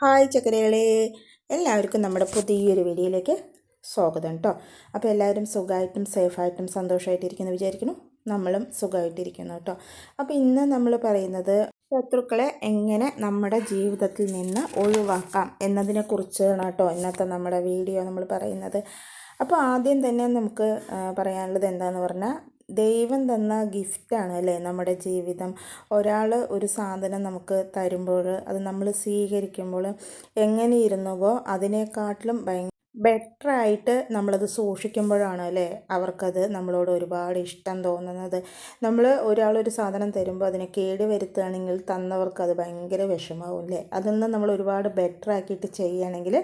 Hi ചക്കരകളെ, എല്ലാവർക്കും നമ്മുടെ പുതിയൊരു വീഡിയോയിലേക്ക് സ്വാഗതം കേട്ടോ. അപ്പോൾ എല്ലാവരും സുഖമായിട്ടും സേഫായിട്ടും സന്തോഷമായിട്ടിരിക്കുന്നു വിചാരിക്കുന്നു. നമ്മളും സുഖമായിട്ടിരിക്കുന്നു കേട്ടോ. അപ്പോൾ ഇന്ന് നമ്മൾ പറയുന്നത് ശത്രുക്കളെ എങ്ങനെ നമ്മുടെ ജീവിതത്തിൽ നിന്ന് ഒഴിവാക്കാം എന്നതിനെക്കുറിച്ചാണ് കേട്ടോ ഇന്നത്തെ നമ്മുടെ വീഡിയോ നമ്മൾ പറയുന്നത്. അപ്പോൾ ആദ്യം തന്നെ നമുക്ക് പറയാനുള്ളത് എന്താണെന്ന് പറഞ്ഞാൽ, ദൈവം തന്ന ഗിഫ്റ്റാണ് അല്ലേ നമ്മുടെ ജീവിതം. ഒരാൾ ഒരു സാധനം നമുക്ക് തരുമ്പോൾ അത് നമ്മൾ സ്വീകരിക്കുമ്പോൾ എങ്ങനെ ഇരുന്നുവോ അതിനെക്കാട്ടിലും ബെറ്ററായിട്ട് നമ്മളത് സൂക്ഷിക്കുമ്പോഴാണ് അല്ലേ അവർക്കത് നമ്മളോട് ഒരുപാട് ഇഷ്ടം തോന്നുന്നത്. ഒരാളൊരു സാധനം തരുമ്പോൾ അതിനെ കേട് വരുത്തുകയാണെങ്കിൽ തന്നവർക്ക് അത് ഭയങ്കര വിഷമാവും അല്ലേ. അതിൽ നിന്ന് നമ്മൾ ഒരുപാട് ബെറ്ററാക്കിയിട്ട് ചെയ്യുകയാണെങ്കിൽ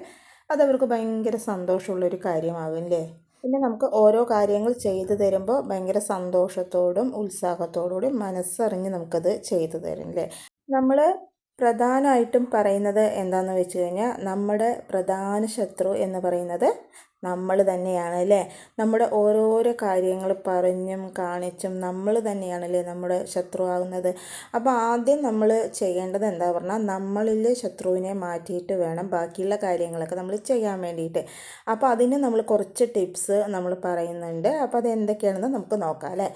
അതവർക്ക് ഭയങ്കര സന്തോഷമുള്ളൊരു കാര്യമാകും അല്ലേ. പിന്നെ നമുക്ക് ഓരോ കാര്യങ്ങൾ ചെയ്തു തരുമ്പോൾ ഭയങ്കര സന്തോഷത്തോടും ഉത്സാഹത്തോടുകൂടി മനസ്സറിഞ്ഞ് നമുക്കത് ചെയ്തു തരും അല്ലേ. നമ്മൾ പ്രധാനമായിട്ടും പറയുന്നത് എന്താണെന്ന് വെച്ച് കഴിഞ്ഞാൽ, നമ്മുടെ പ്രധാന ശത്രു എന്ന് പറയുന്നത് നമ്മൾ തന്നെയാണ് അല്ലേ. നമ്മുടെ ഓരോരോ കാര്യങ്ങൾ പറഞ്ഞും കാണിച്ചും നമ്മൾ തന്നെയാണല്ലേ നമ്മുടെ ശത്രു ആകുന്നത്. അപ്പോൾ ആദ്യം നമ്മൾ ചെയ്യേണ്ടത് എന്താ പറഞ്ഞാൽ, നമ്മളിൽ ശത്രുവിനെ മാറ്റിയിട്ട് വേണം ബാക്കിയുള്ള കാര്യങ്ങളൊക്കെ നമ്മൾ ചെയ്യാൻ വേണ്ടിയിട്ട്. അപ്പോൾ അതിന് നമ്മൾ കുറച്ച് ടിപ്സ് നമ്മൾ പറയുന്നുണ്ട്. അപ്പോൾ അത് എന്തൊക്കെയാണെന്ന് നമുക്ക് നോക്കാം അല്ലേ.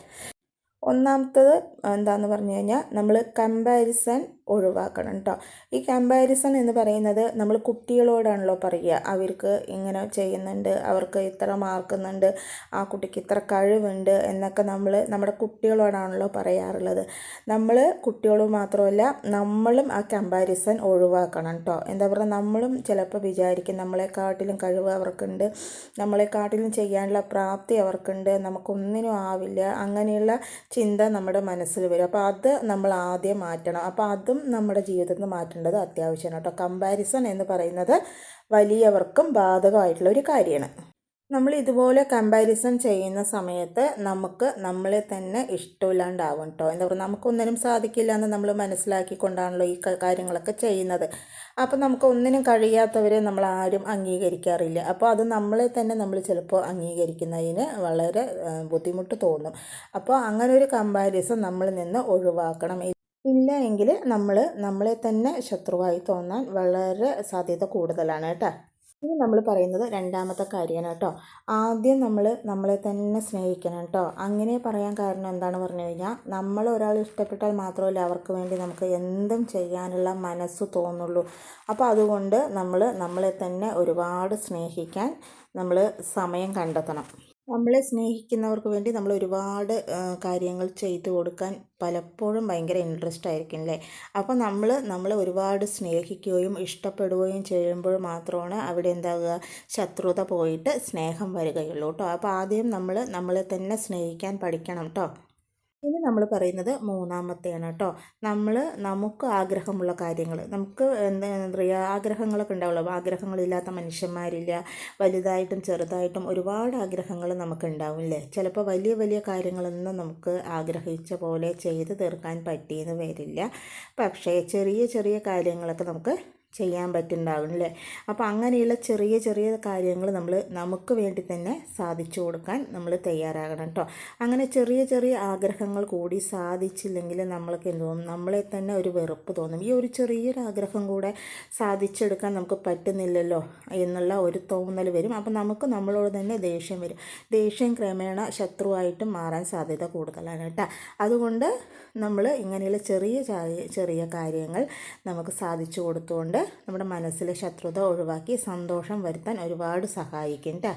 ഒന്നാമത്തത് എന്താണെന്ന് പറഞ്ഞു കഴിഞ്ഞാൽ, നമ്മൾ കമ്പാരിസൺ ഒഴിവാക്കണം കേട്ടോ. ഈ കമ്പാരിസൺ എന്ന് പറയുന്നത് നമ്മൾ കുട്ടികളോടാണല്ലോ പറയുക. അവർക്ക് ഇങ്ങനെ ചെയ്യുന്നുണ്ട്, അവർക്ക് ഇത്ര മാർക്കുന്നുണ്ട്, ആ കുട്ടിക്ക് ഇത്ര കഴിവുണ്ട് എന്നൊക്കെ നമ്മൾ നമ്മുടെ കുട്ടികളോടാണല്ലോ പറയാറുള്ളത്. നമ്മൾ കുട്ടികൾ മാത്രമല്ല, നമ്മളും ആ കമ്പാരിസൺ ഒഴിവാക്കണം കേട്ടോ. എന്താ പറയുക, നമ്മളും ചിലപ്പോൾ വിചാരിക്കും നമ്മളെക്കാട്ടിലും കഴിവ് അവർക്കുണ്ട്, നമ്മളെക്കാട്ടിലും ചെയ്യാനുള്ള പ്രാപ്തി അവർക്കുണ്ട്, നമുക്കൊന്നിനും ആവില്ല, അങ്ങനെയുള്ള ചിന്ത നമ്മുടെ മനസ്സിൽ വരും. അപ്പോൾ അത് നമ്മൾ ആദ്യം മാറ്റണം. അപ്പോൾ അതും നമ്മുടെ ജീവിതത്തിൽ നിന്ന് മാറ്റേണ്ടത് അത്യാവശ്യമാണ് കേട്ടോ. കമ്പാരിസൺ എന്ന് പറയുന്നത് വലിയവർക്കും ബാധകമായിട്ടുള്ള ഒരു കാര്യമാണ്. നമ്മൾ ഇതുപോലെ കമ്പാരിസൺ ചെയ്യുന്ന സമയത്ത് നമുക്ക് നമ്മളെ തന്നെ ഇഷ്ടമില്ലാണ്ടാവും കേട്ടോ. എന്താ പറയുക, നമുക്കൊന്നിനും സാധിക്കില്ല എന്ന് നമ്മൾ മനസ്സിലാക്കിക്കൊണ്ടാണല്ലോ ഈ കാര്യങ്ങളൊക്കെ ചെയ്യുന്നത്. അപ്പോൾ നമുക്ക് ഒന്നിനും കഴിയാത്തവരെ നമ്മൾ ആരും അംഗീകരിക്കാറില്ല. അപ്പോൾ അത് നമ്മളെ തന്നെ നമ്മൾ ചിലപ്പോൾ അംഗീകരിക്കുന്നതിന് വളരെ ബുദ്ധിമുട്ട് തോന്നും. അപ്പോൾ അങ്ങനെ ഒരു കമ്പാരിസൺ നമ്മളിൽ നിന്ന് ഒഴിവാക്കണം. ഇല്ല എങ്കിൽ നമ്മളെ തന്നെ ശത്രുവായി തോന്നാൻ വളരെ സാധ്യത കൂടുതലാണ് കേട്ടോ. ഇനി നമ്മൾ പറയുന്നത് രണ്ടാമത്തെ കാര്യമാണ് കേട്ടോ. ആദ്യം നമ്മളെ തന്നെ സ്നേഹിക്കണം കേട്ടോ. അങ്ങനെ പറയാൻ കാരണം എന്താണെന്ന് പറഞ്ഞു കഴിഞ്ഞാൽ, നമ്മൾ ഒരാൾ ഇഷ്ടപ്പെട്ടാൽ മാത്രമല്ല അവർക്ക് വേണ്ടി നമുക്ക് എന്തും ചെയ്യാനുള്ള മനസ്സ് തോന്നുള്ളൂ. അപ്പോൾ അതുകൊണ്ട് നമ്മളെ തന്നെ ഒരുപാട് സ്നേഹിക്കാൻ നമ്മൾ സമയം കണ്ടെത്തണം. നമ്മളെ സ്നേഹിക്കുന്നവർക്ക് വേണ്ടി നമ്മൾ ഒരുപാട് കാര്യങ്ങൾ ചെയ്തു കൊടുക്കാൻ പലപ്പോഴും ഭയങ്കര ഇൻട്രസ്റ്റ് ആയിരിക്കും അല്ലേ. അപ്പോൾ നമ്മളെ ഒരുപാട് സ്നേഹിക്കുകയും ഇഷ്ടപ്പെടുകയും ചെയ്യുമ്പോൾ മാത്രമാണ് അവിടെ എന്താകുക, ശത്രുത പോയിട്ട് സ്നേഹം വരികയുള്ളൂ കേട്ടോ. അപ്പോൾ ആദ്യം നമ്മളെ തന്നെ സ്നേഹിക്കാൻ പഠിക്കണം കേട്ടോ. ഇനി നമ്മൾ പറയുന്നത് മൂന്നാമത്തെയാണ് കേട്ടോ. നമുക്ക് ആഗ്രഹമുള്ള കാര്യങ്ങൾ, നമുക്ക് എന്താ പറയുക, ആഗ്രഹങ്ങളൊക്കെ ഉണ്ടാവുള്ളൂ. ആഗ്രഹങ്ങളില്ലാത്ത മനുഷ്യന്മാരില്ല. വലുതായിട്ടും ചെറുതായിട്ടും ഒരുപാട് ആഗ്രഹങ്ങൾ നമുക്കുണ്ടാവും അല്ലേ. ചിലപ്പോൾ വലിയ വലിയ കാര്യങ്ങളൊന്നും നമുക്ക് ആഗ്രഹിച്ച പോലെ ചെയ്ത് തീർക്കാൻ പറ്റിയെന്ന് വരില്ല. പക്ഷേ ചെറിയ ചെറിയ കാര്യങ്ങളൊക്കെ നമുക്ക് ചെയ്യാൻ പറ്റുന്നുണ്ടാകും അല്ലേ. അപ്പോൾ അങ്ങനെയുള്ള ചെറിയ ചെറിയ കാര്യങ്ങൾ നമുക്ക് വേണ്ടി തന്നെ സാധിച്ചു കൊടുക്കാൻ നമ്മൾ തയ്യാറാകണം കേട്ടോ. അങ്ങനെ ചെറിയ ചെറിയ ആഗ്രഹങ്ങൾ കൂടി സാധിച്ചില്ലെങ്കിൽ നമ്മൾക്ക് എന്ത് തോന്നും, നമ്മളെ തന്നെ ഒരു വെറുപ്പ് തോന്നും. ഈ ഒരു ചെറിയൊരു ആഗ്രഹം കൂടെ സാധിച്ചെടുക്കാൻ നമുക്ക് പറ്റുന്നില്ലല്ലോ എന്നുള്ള ഒരു തോന്നൽ വരും. അപ്പോൾ നമുക്ക് നമ്മളോട് തന്നെ ദേഷ്യം വരും. ദേഷ്യം ക്രമേണ ശത്രുവായിട്ടും മാറാൻ സാധ്യത കൂടുതലാണ് കേട്ടോ. അതുകൊണ്ട് നമ്മൾ ഇങ്ങനെയുള്ള ചെറിയ ചെറിയ കാര്യങ്ങൾ നമുക്ക് സാധിച്ചു കൊടുത്തുകൊണ്ട് നമ്മുടെ മനസ്സിലെ ശത്രുത ഒഴിവാക്കി സന്തോഷം വരുത്താൻ ഒരുപാട് സഹായിക്കും കേട്ടോ.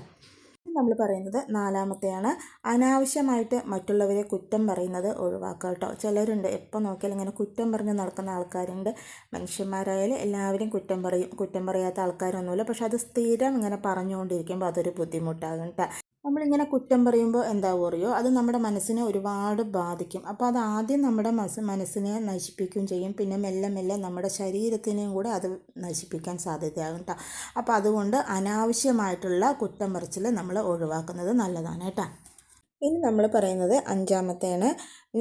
നമ്മൾ പറയുന്നത് നാലാമത്തെയാണ്, അനാവശ്യമായിട്ട് മറ്റുള്ളവരെ കുറ്റം പറയുന്നത് ഒഴിവാക്കുക കേട്ടോ. ചിലരുണ്ട് എപ്പോൾ നോക്കിയാലും ഇങ്ങനെ കുറ്റം പറഞ്ഞ് നടക്കുന്ന ആൾക്കാരുണ്ട്. മനുഷ്യന്മാരായാലും എല്ലാവരും കുറ്റം പറയാത്ത ആൾക്കാരൊന്നുമില്ല. പക്ഷെ അത് സ്ഥിരം ഇങ്ങനെ പറഞ്ഞുകൊണ്ടിരിക്കുമ്പോൾ അതൊരു ബുദ്ധിമുട്ടാകും കേട്ടോ. നമ്മളിങ്ങനെ കുറ്റം പറയുമ്പോൾ എന്താവുക അറിയോ, അത് നമ്മുടെ മനസ്സിനെ ഒരുപാട് ബാധിക്കും. അപ്പോൾ അത് ആദ്യം നമ്മുടെ മനസ്സിനെ നശിപ്പിക്കുകയും ചെയ്യും. പിന്നെ മെല്ലെ മെല്ലെ നമ്മുടെ ശരീരത്തിനെയും കൂടെ അത് നശിപ്പിക്കാൻ സാധ്യതയാകും കേട്ടോ. അപ്പോൾ അതുകൊണ്ട് അനാവശ്യമായിട്ടുള്ള കുറ്റം പറച്ചിൽ നമ്മൾ ഒഴിവാക്കുന്നത് നല്ലതാണ് കേട്ടോ. ഇനി നമ്മൾ പറയുന്നത് അഞ്ചാമത്തെയാണ്,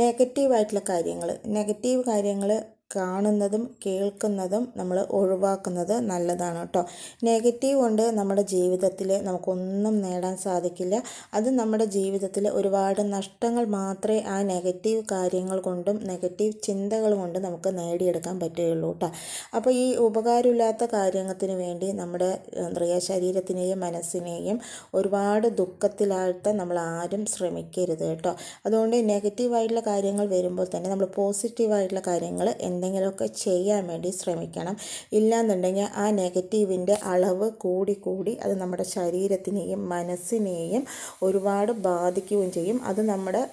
നെഗറ്റീവായിട്ടുള്ള കാര്യങ്ങൾ കാണുന്നതും കേൾക്കുന്നതും നമ്മൾ ഒഴിവാക്കുന്നത് നല്ലതാണ് കേട്ടോ. നെഗറ്റീവ് കൊണ്ട് നമ്മുടെ ജീവിതത്തിൽ നമുക്കൊന്നും നേടാൻ സാധിക്കില്ല. അത് നമ്മുടെ ജീവിതത്തിൽ ഒരുപാട് നഷ്ടങ്ങൾ മാത്രമേ ആ നെഗറ്റീവ് കാര്യങ്ങൾ കൊണ്ടും നെഗറ്റീവ് ചിന്തകൾ കൊണ്ടും നമുക്ക് നേടിയെടുക്കാൻ പറ്റുകയുള്ളൂ കേട്ടോ. അപ്പോൾ ഈ ഉപകാരമില്ലാത്ത കാര്യത്തിന് വേണ്ടി നമ്മുടെ ശരീരത്തിനെയും മനസ്സിനെയും ഒരുപാട് ദുഃഖത്തിലാഴ്ത്താൻ നമ്മൾ ആരും ശ്രമിക്കരുത് കേട്ടോ. അതുകൊണ്ട് നെഗറ്റീവായിട്ടുള്ള കാര്യങ്ങൾ വരുമ്പോൾ തന്നെ നമ്മൾ പോസിറ്റീവായിട്ടുള്ള കാര്യങ്ങൾ എന്തെങ്കിലുമൊക്കെ ചെയ്യാൻ വേണ്ടി ശ്രമിക്കണം. ഇല്ലാന്നുണ്ടെങ്കിൽ ആ നെഗറ്റീവിൻ്റെ അളവ് കൂടി അത് നമ്മുടെ ശരീരത്തിനെയും മനസ്സിനെയും ഒരുപാട് ബാധിക്കുകയും ചെയ്യും. അത് നമ്മുടെ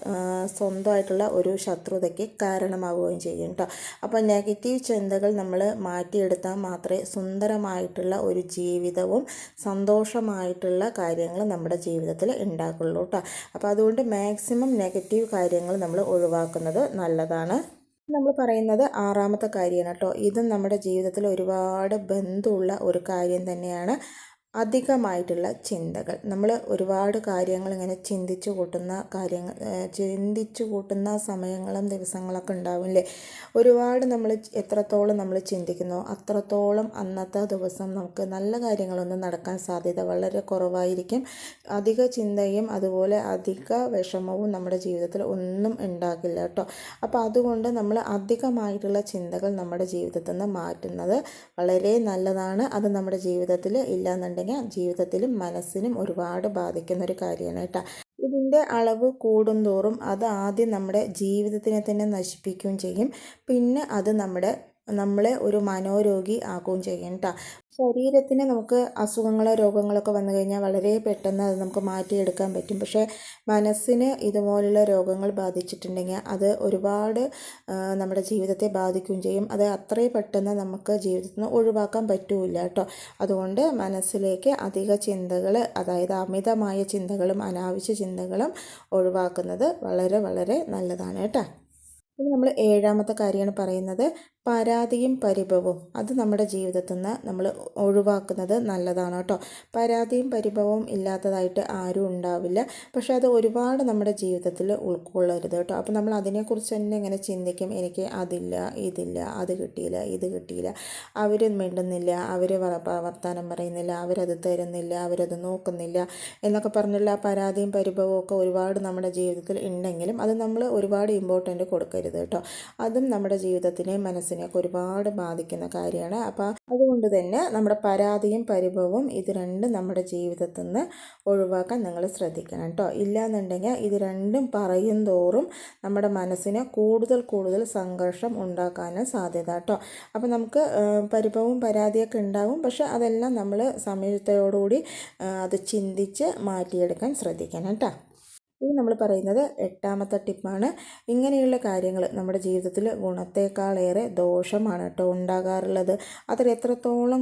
സ്വന്തമായിട്ടുള്ള ഒരു ശത്രുതയ്ക്ക് കാരണമാവുകയും ചെയ്യും കേട്ടോ. അപ്പോൾ നെഗറ്റീവ് ചിന്തകൾ നമ്മൾ മാറ്റിയെടുത്താൽ മാത്രമേ സുന്ദരമായിട്ടുള്ള ഒരു ജീവിതവും സന്തോഷമായിട്ടുള്ള കാര്യങ്ങൾ നമ്മുടെ ജീവിതത്തിൽ ഉണ്ടാക്കുള്ളൂ കേട്ടോ. അപ്പോൾ അതുകൊണ്ട് മാക്സിമം നെഗറ്റീവ് കാര്യങ്ങൾ നമ്മൾ ഒഴിവാക്കുന്നത് നല്ലതാണ്. നമ്മൾ പറയുന്നത് ആറാമത്തെ കാര്യമാണ് കേട്ടോ. ഇതും നമ്മുടെ ജീവിതത്തിൽ ഒരുപാട് ബന്ധമുള്ള ഒരു കാര്യം തന്നെയാണ്. അധികമായിട്ടുള്ള ചിന്തകൾ. നമ്മൾ ഒരുപാട് കാര്യങ്ങൾ ഇങ്ങനെ ചിന്തിച്ചു കൂട്ടുന്ന സമയങ്ങളും ദിവസങ്ങളൊക്കെ ഉണ്ടാവില്ലേ. ഒരുപാട് നമ്മൾ എത്രത്തോളം നമ്മൾ ചിന്തിക്കുന്നോ അത്രത്തോളം അന്നത്തെ ദിവസം നമുക്ക് നല്ല കാര്യങ്ങളൊന്നും നടക്കാൻ സാധ്യത വളരെ കുറവായിരിക്കും. അധിക ചിന്തയും അതുപോലെ അധിക വിഷമവും നമ്മുടെ ജീവിതത്തിൽ ഒന്നും ഉണ്ടാകില്ല കേട്ടോ. അപ്പോൾ അതുകൊണ്ട് നമ്മൾ അധികമായിട്ടുള്ള ചിന്തകൾ നമ്മുടെ ജീവിതത്തിൽ നിന്ന് മാറ്റുന്നത് വളരെ നല്ലതാണ്. അത് നമ്മുടെ ജീവിതത്തിൽ ഇല്ലാന്നുണ്ടെങ്കിൽ ജീവിതത്തിലും മനസ്സിനും ഒരുപാട് ബാധിക്കുന്നൊരു കാര്യമാണ് കേട്ടോ. ഇതിൻ്റെ അളവ് കൂടുന്തോറും അത് ആദ്യം നമ്മുടെ ജീവിതത്തിനെ തന്നെ നശിപ്പിക്കുകയും ചെയ്യും. പിന്നെ അത് നമ്മളെ ഒരു മനോരോഗി ആക്കുകയും ചെയ്യും കേട്ടോ. ശരീരത്തിന് നമുക്ക് അസുഖങ്ങളോ രോഗങ്ങളൊക്കെ വന്നു കഴിഞ്ഞാൽ വളരെ പെട്ടെന്ന് അത് നമുക്ക് മാറ്റിയെടുക്കാൻ പറ്റും. പക്ഷേ മനസ്സിന് ഇതുപോലുള്ള രോഗങ്ങൾ ബാധിച്ചിട്ടുണ്ടെങ്കിൽ അത് ഒരുപാട് നമ്മുടെ ജീവിതത്തെ ബാധിക്കുകയും ചെയ്യും. അത് അത്രയും പെട്ടെന്ന് നമുക്ക് ജീവിതത്തിൽ നിന്ന് ഒഴിവാക്കാൻ പറ്റില്ല കേട്ടോ. അതുകൊണ്ട് മനസ്സിലേക്ക് അധിക ചിന്തകൾ, അതായത് അമിതമായ ചിന്തകളും അനാവശ്യ ചിന്തകളും ഒഴിവാക്കുന്നത് വളരെ വളരെ നല്ലതാണ് കേട്ടോ. ഇനി നമ്മൾ ഏഴാമത്തെ കാര്യമാണ് പറയുന്നത് പരാതിയും പരിഭവവും. അത് നമ്മുടെ ജീവിതത്തിൽ നിന്ന് നമ്മൾ ഒഴിവാക്കുന്നത് നല്ലതാണ് കേട്ടോ. പരാതിയും പരിഭവവും ഇല്ലാത്തതായിട്ട് ആരും ഉണ്ടാവില്ല. പക്ഷെ അത് ഒരുപാട് നമ്മുടെ ജീവിതത്തിൽ ഉൾക്കൊള്ളരുത് കേട്ടോ. അപ്പോൾ നമ്മൾ അതിനെക്കുറിച്ച് തന്നെ ഇങ്ങനെ ചിന്തിക്കും, എനിക്ക് അതില്ല, ഇതില്ല, അത് കിട്ടിയില്ല, ഇത് കിട്ടിയില്ല, അവർ മിണ്ടുന്നില്ല, അവർ വർത്തമാനം പറയുന്നില്ല, അവരത് തരുന്നില്ല, അവരത് നോക്കുന്നില്ല എന്നൊക്കെ പറഞ്ഞുള്ള പരാതിയും പരിഭവവും ഒക്കെ ഒരുപാട് നമ്മുടെ ജീവിതത്തിൽ ഉണ്ടെങ്കിലും അത് നമ്മൾ ഒരുപാട് ഇമ്പോർട്ടൻ്റ് കൊടുക്കരുത് കേട്ടോ. അതും നമ്മുടെ ജീവിതത്തിനെ മനസ്സിനെയൊക്കെ ഒരുപാട് ബാധിക്കുന്ന കാര്യമാണ്. അപ്പോൾ അതുകൊണ്ട് തന്നെ നമ്മുടെ പരാതിയും പരിഭവവും ഇത് രണ്ടും നമ്മുടെ ജീവിതത്തിൽ നിന്ന് ഒഴിവാക്കാൻ നിങ്ങൾ ശ്രദ്ധിക്കണം കേട്ടോ. ഇല്ലയെന്നുണ്ടെങ്കിൽ ഇത് രണ്ടും പറയും തോറും നമ്മുടെ മനസ്സിന് കൂടുതൽ സംഘർഷം ഉണ്ടാക്കാനും സാധ്യത കേട്ടോ. അപ്പോൾ നമുക്ക് പരിഭവവും പരാതിയൊക്കെ ഉണ്ടാകും. പക്ഷെ അതെല്ലാം നമ്മൾ സമയത്തോടുകൂടി അത് ചിന്തിച്ച് മാറ്റിയെടുക്കാൻ ശ്രദ്ധിക്കണം കേട്ടോ. ഇനി നമ്മൾ പറയുന്നത് എട്ടാമത്തെ ടിപ്പാണ്. ഇങ്ങനെയുള്ള കാര്യങ്ങൾ നമ്മുടെ ജീവിതത്തിൽ ഗുണത്തേക്കാളേറെ ദോഷമാണ് കേട്ടോ ഉണ്ടാകാറുള്ളത്. അതിൽ എത്രത്തോളം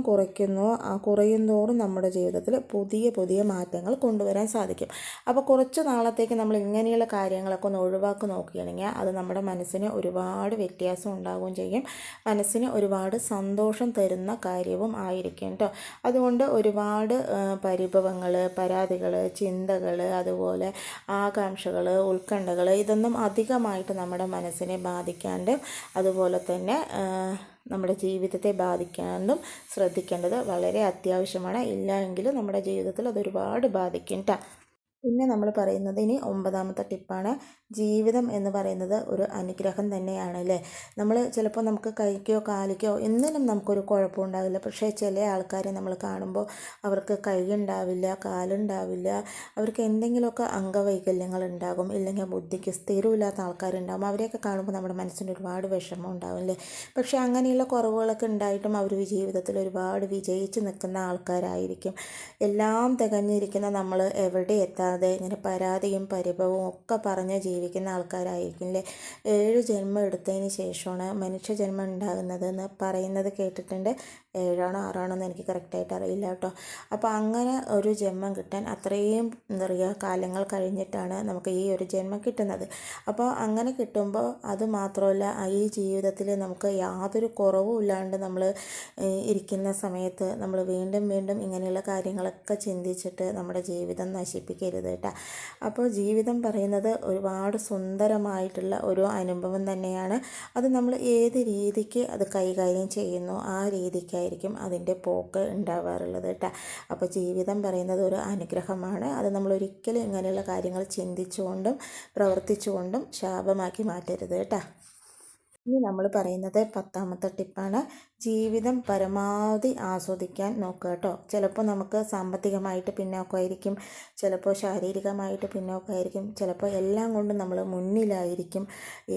കുറയും തോറും നമ്മുടെ ജീവിതത്തിൽ പുതിയ മാറ്റങ്ങൾ കൊണ്ടുവരാൻ സാധിക്കും. അപ്പോൾ കുറച്ച് നാളത്തേക്ക് നമ്മൾ ഇങ്ങനെയുള്ള കാര്യങ്ങളൊക്കെ ഒന്ന് ഒഴിവാക്കി നോക്കുകയാണെങ്കിൽ അത് നമ്മുടെ മനസ്സിന് ഒരുപാട് വ്യത്യാസം ഉണ്ടാവുകയും ചെയ്യും. മനസ്സിന് ഒരുപാട് സന്തോഷം തരുന്ന കാര്യവും ആയിരിക്കും കേട്ടോ. അതുകൊണ്ട് ഒരുപാട് പരിഭവങ്ങൾ, പരാതികൾ, ചിന്തകൾ, അതുപോലെ ആകാംക്ഷകൾ, ഉത്കണ്ഠകൾ ഇതൊന്നും അധികമായിട്ട് നമ്മുടെ മനസ്സിനെ ബാധിക്കാണ്ട് അതുപോലെ തന്നെ നമ്മുടെ ജീവിതത്തെ ബാധിക്കാനും ശ്രദ്ധിക്കേണ്ടത് വളരെ അത്യാവശ്യമാണ്. ഇല്ല എങ്കിൽ നമ്മുടെ ജീവിതത്തിൽ അതൊരുപാട് ബാധിക്കും കേട്ടോ. പിന്നെ നമ്മൾ പറയുന്നത് ഇനി 9ാമത്തെ ടിപ്പാണ്. ജീവിതം എന്ന് പറയുന്നത് ഒരു അനുഗ്രഹം തന്നെയാണ് അല്ലേ. നമ്മൾ ചിലപ്പോൾ നമുക്ക് കൈക്കോ കാലിക്കോ എന്തിനും നമുക്കൊരു കുഴപ്പമുണ്ടാവില്ല. പക്ഷേ ചില ആൾക്കാരെ നമ്മൾ കാണുമ്പോൾ അവർക്ക് കൈ ഉണ്ടാവില്ല, കാലുണ്ടാവില്ല, അവർക്ക് എന്തെങ്കിലുമൊക്കെ അംഗവൈകല്യങ്ങൾ ഉണ്ടാകും, ഇല്ലെങ്കിൽ ബുദ്ധിക്ക് സ്ഥിരമില്ലാത്ത ആൾക്കാരുണ്ടാകും. അവരെയൊക്കെ കാണുമ്പോൾ നമ്മുടെ മനസ്സിന് ഒരുപാട് വിഷമം ഉണ്ടാവും അല്ലേ. പക്ഷേ അങ്ങനെയുള്ള കുറവുകളൊക്കെ ഉണ്ടായിട്ടും അവർ ജീവിതത്തിൽ ഒരുപാട് വിജയിച്ച് നിൽക്കുന്ന ആൾക്കാരായിരിക്കും. എല്ലാം തികഞ്ഞിരിക്കുന്ന നമ്മൾ എവിടെ എത്താതെ ഇങ്ങനെ പരാതിയും പരിഭവവും ഒക്കെ പറഞ്ഞ് ജീവിക്കുന്ന ആൾക്കാരായിരിക്കും അല്ലേ. 7 ജന്മം എടുത്തതിന് ശേഷമാണ് മനുഷ്യജന്മം ഉണ്ടാകുന്നത് എന്ന് പറയുന്നത് കേട്ടിട്ടുണ്ട്. 7ആണോ 6ആണോ എന്ന് എനിക്ക് കറക്റ്റായിട്ട് അറിയില്ല കേട്ടോ. അപ്പോൾ അങ്ങനെ ഒരു ജന്മം കിട്ടാൻ അത്രയും എന്താ പറയുക കാലങ്ങൾ കഴിഞ്ഞിട്ടാണ് നമുക്ക് ഈ ഒരു ജന്മം കിട്ടുന്നത്. അപ്പോൾ അങ്ങനെ കിട്ടുമ്പോൾ അത് മാത്രമല്ല, ഈ ജീവിതത്തിൽ നമുക്ക് യാതൊരു കുറവും ഇല്ലാണ്ട് നമ്മൾ ഇരിക്കുന്ന സമയത്ത് നമ്മൾ വീണ്ടും വീണ്ടും ഇങ്ങനെയുള്ള കാര്യങ്ങളൊക്കെ ചിന്തിച്ചിട്ട് നമ്മുടെ ജീവിതം നശിപ്പിക്കരുത് കേട്ടോ. അപ്പോൾ ജീവിതം പറയുന്നത് ഒരുപാട് സുന്ദരമായിട്ടുള്ള ഒരു അനുഭവം തന്നെയാണ്. അത് നമ്മൾ ഏത് രീതിക്ക് അത് കൈകാര്യം ചെയ്യുന്നു ആ രീതിക്കായിരിക്കും അതിൻ്റെ പോക്ക് ഉണ്ടാവാറുള്ളത് കേട്ടോ. അപ്പോൾ ജീവിതം പറയുന്നത് ഒരു അനുഗ്രഹമാണ്. അത് നമ്മൾ ഒരിക്കലും ഇങ്ങനെയുള്ള കാര്യങ്ങൾ ചിന്തിച്ചുകൊണ്ടും പ്രവർത്തിച്ചുകൊണ്ടും ശാപമാക്കി മാറ്റരുത് കേട്ടോ. ഇനി നമ്മൾ പറയുന്നത് 10ാമത്തെ ടിപ്പാണ്. ജീവിതം പരമാവധി ആസ്വദിക്കാൻ നോക്കുക കേട്ടോ. ചിലപ്പോൾ നമുക്ക് സാമ്പത്തികമായിട്ട് പിന്നോക്കമായിരിക്കും, ചിലപ്പോൾ ശാരീരികമായിട്ട് പിന്നോക്കമായിരിക്കും, ചിലപ്പോൾ എല്ലാം കൊണ്ടും നമ്മൾ മുന്നിലായിരിക്കും.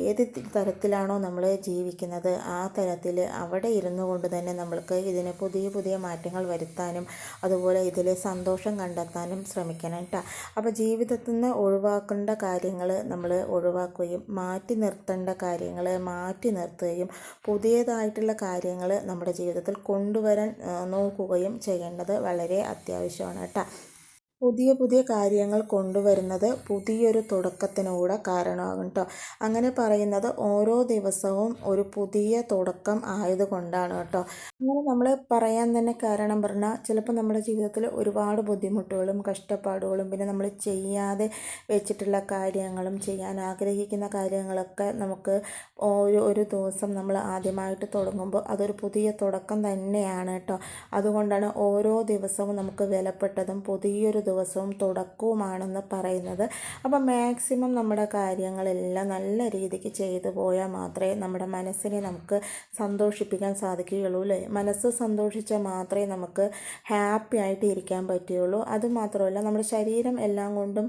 ഏത് തരത്തിലാണോ നമ്മൾ ജീവിക്കുന്നത് ആ തരത്തിൽ അവിടെ ഇരുന്നു കൊണ്ട് തന്നെ നമ്മൾക്ക് ഇതിന് പുതിയ പുതിയ മാറ്റങ്ങൾ വരുത്താനും അതുപോലെ ഇതിൽ സന്തോഷം കണ്ടെത്താനും ശ്രമിക്കണം കേട്ടോ. അപ്പോൾ ജീവിതത്തിൽ നിന്ന് ഒഴിവാക്കേണ്ട കാര്യങ്ങൾ നമ്മൾ ഒഴിവാക്കുകയും മാറ്റി നിർത്തേണ്ട കാര്യങ്ങൾ മാറ്റി നിർത്തുകയും പുതിയതായിട്ടുള്ള കാര്യങ്ങൾ നമ്മുടെ ജീവിതത്തിൽ കൊണ്ടുവരാൻ നോക്കുകയും ചെയ്യേണ്ടത് വളരെ അത്യാവശ്യമാണ് കേട്ടോ. പുതിയ പുതിയ കാര്യങ്ങൾ കൊണ്ടുവരുന്നത് പുതിയൊരു തുടക്കത്തിനൂടെ കാരണമാകും കേട്ടോ. അങ്ങനെ പറയുന്നത് ഓരോ ദിവസവും ഒരു പുതിയ തുടക്കം ആയതുകൊണ്ടാണ് കേട്ടോ. അങ്ങനെ നമ്മൾ പറയാൻ തന്നെ കാരണം പറഞ്ഞാൽ ചിലപ്പോൾ നമ്മുടെ ജീവിതത്തിൽ ഒരുപാട് ബുദ്ധിമുട്ടുകളും കഷ്ടപ്പാടുകളും പിന്നെ നമ്മൾ ചെയ്യാതെ വെച്ചിട്ടുള്ള കാര്യങ്ങളും ചെയ്യാൻ ആഗ്രഹിക്കുന്ന കാര്യങ്ങളൊക്കെ നമുക്ക് ഒരു ദിവസം നമ്മൾ ആദ്യമായിട്ട് തുടങ്ങുമ്പോൾ അതൊരു പുതിയ തുടക്കം തന്നെയാണ് കേട്ടോ. അതുകൊണ്ടാണ് ഓരോ ദിവസവും നമുക്ക് വിലപ്പെട്ടതും പുതിയൊരു ദിവസവും തുടക്കവുമാണെന്ന് പറയുന്നത്. അപ്പോൾ മാക്സിമം നമ്മുടെ കാര്യങ്ങളെല്ലാം നല്ല രീതിക്ക് ചെയ്തു പോയാൽ മാത്രമേ നമ്മുടെ മനസ്സിനെ നമുക്ക് സന്തോഷിപ്പിക്കാൻ സാധിക്കുകയുള്ളൂ അല്ലേ. മനസ്സ് സന്തോഷിച്ചാൽ മാത്രമേ നമുക്ക് ഹാപ്പി ആയിട്ട് ഇരിക്കാൻ പറ്റുകയുള്ളൂ. അതുമാത്രമല്ല നമ്മുടെ ശരീരം എല്ലാം കൊണ്ടും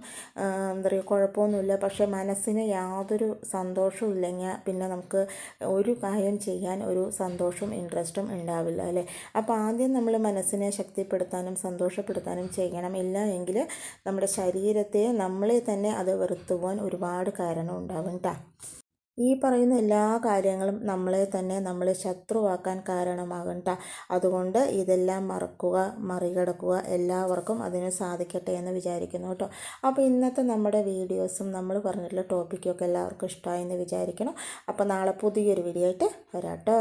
എന്താ പറയുക കുഴപ്പമൊന്നുമില്ല, പക്ഷേ മനസ്സിന് യാതൊരു സന്തോഷവും ഇല്ലെങ്കിൽ പിന്നെ നമുക്ക് ഒരു കാര്യം ചെയ്യാൻ ഒരു സന്തോഷവും ഇൻട്രസ്റ്റും ഉണ്ടാവില്ല അല്ലേ. അപ്പോൾ ആദ്യം നമ്മൾ മനസ്സിനെ ശക്തിപ്പെടുത്താനും സന്തോഷപ്പെടുത്താനും ചെയ്യണം. ഇല്ല എങ്കിൽ നമ്മുടെ ശരീരത്തെ നമ്മളെ തന്നെ അത് വെറുത്തു പോകാൻ ഒരുപാട് കാരണം ഉണ്ടാവും കേട്ടോ. ഈ പറയുന്ന എല്ലാ കാര്യങ്ങളും നമ്മളെ തന്നെ നമ്മളെ ശത്രുവാക്കാൻ കാരണമാകും കേട്ടോ. അതുകൊണ്ട് ഇതെല്ലാം മറികടക്കുക. എല്ലാവർക്കും അതിന് സാധിക്കട്ടെ എന്ന് വിചാരിക്കുന്നു കേട്ടോ. അപ്പോൾ ഇന്നത്തെ നമ്മുടെ വീഡിയോസും നമ്മൾ പറഞ്ഞിട്ടുള്ള ടോപ്പിക്കൊക്കെ എല്ലാവർക്കും ഇഷ്ടമായെന്ന് വിചാരിക്കണം. അപ്പോൾ നാളെ പുതിയൊരു വീഡിയോ ആയിട്ട് വരാം കേട്ടോ.